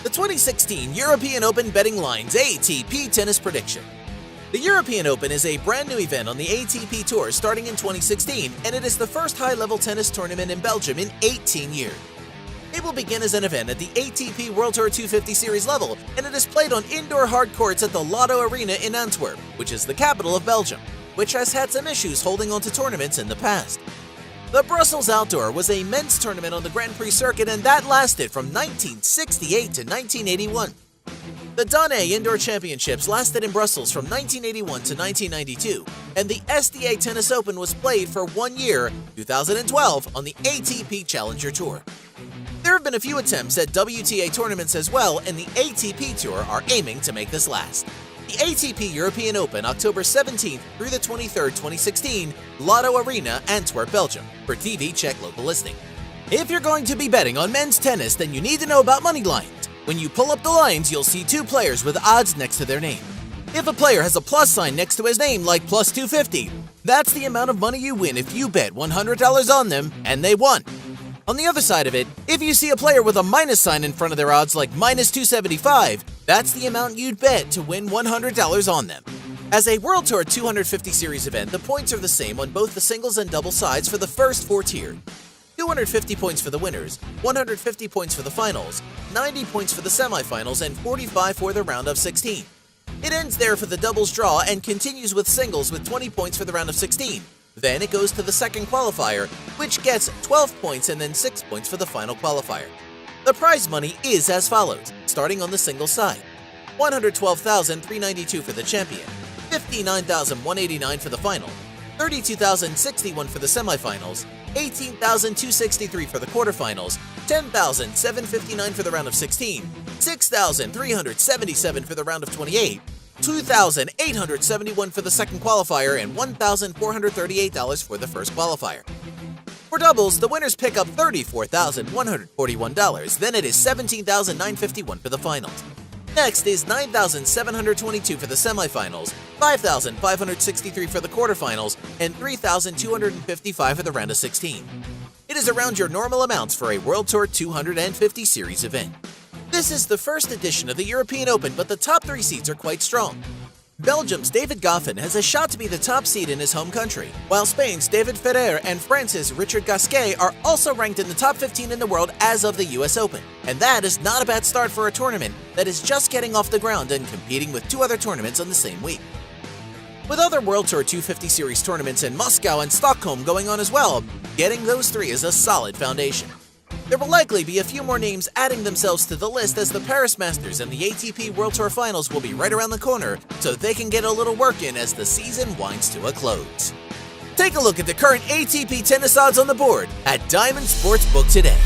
The 2016 European Open Betting Lines ATP Tennis Prediction. The European Open is a brand new event on the ATP Tour starting in 2016, and it is the first high-level tennis tournament in Belgium in 18 years. It will begin as an event at the ATP World Tour 250 Series level, and it is played on indoor hard courts at the Lotto Arena in Antwerp, which is the capital of Belgium, which has had some issues holding on to tournaments in the past. The Brussels Outdoor was a men's tournament on the Grand Prix circuit, and that lasted from 1968 to 1981. The Donnay Indoor Championships lasted in Brussels from 1981 to 1992, and the SDA Tennis Open was played for 1 year, 2012, on the ATP Challenger Tour. There have been a few attempts at WTA tournaments as well, and the ATP Tour are aiming to make this last. The ATP European Open, October 17th through the 23rd, 2016, Lotto Arena, Antwerp, Belgium. For TV, check local listing. If you're going to be betting on men's tennis, then you need to know about money lines. When you pull up the lines, you'll see two players with odds next to their name. If a player has a plus sign next to his name, like plus 250, that's the amount of money you win if you bet $100 on them and they won. On the other side of it, if you see a player with a minus sign in front of their odds, like minus 275, that's the amount you'd bet to win $100 on them. As a World Tour 250 Series event, the points are the same on both the singles and double sides for the first four tiers. 250 points for the winners, 150 points for the finals, 90 points for the semifinals, and 45 for the round of 16. It ends there for the doubles draw and continues with singles with 20 points for the round of 16. Then it goes to the second qualifier, which gets 12 points and then 6 points for the final qualifier. The prize money is as follows, starting on the singles side. $112,392 for the champion, $59,189 for the final, $32,061 for the semifinals, $18,263 for the quarterfinals, $10,759 for the round of 16, $6,377 for the round of 28, $2,871 for the second qualifier, and $1,438 for the first qualifier. For doubles, the winners pick up $34,141, then it is $17,951 for the finals. Next is $9,722 for the semifinals, $5,563 for the quarterfinals, and $3,255 for the round of 16. It is around your normal amounts for a World Tour 250 Series event. This is the first edition of the European Open, but the top three seeds are quite strong. Belgium's David Goffin has a shot to be the top seed in his home country, while Spain's David Ferrer and France's Richard Gasquet are also ranked in the top 15 in the world as of the US Open. And that is not a bad start for a tournament that is just getting off the ground and competing with two other tournaments on the same week. With other World Tour 250 Series tournaments in Moscow and Stockholm going on as well, getting those three is a solid foundation. There will likely be a few more names adding themselves to the list as the Paris Masters and the ATP World Tour Finals will be right around the corner, so they can get a little work in as the season winds to a close. Take a look at the current ATP tennis odds on the board at Diamond Sportsbook today.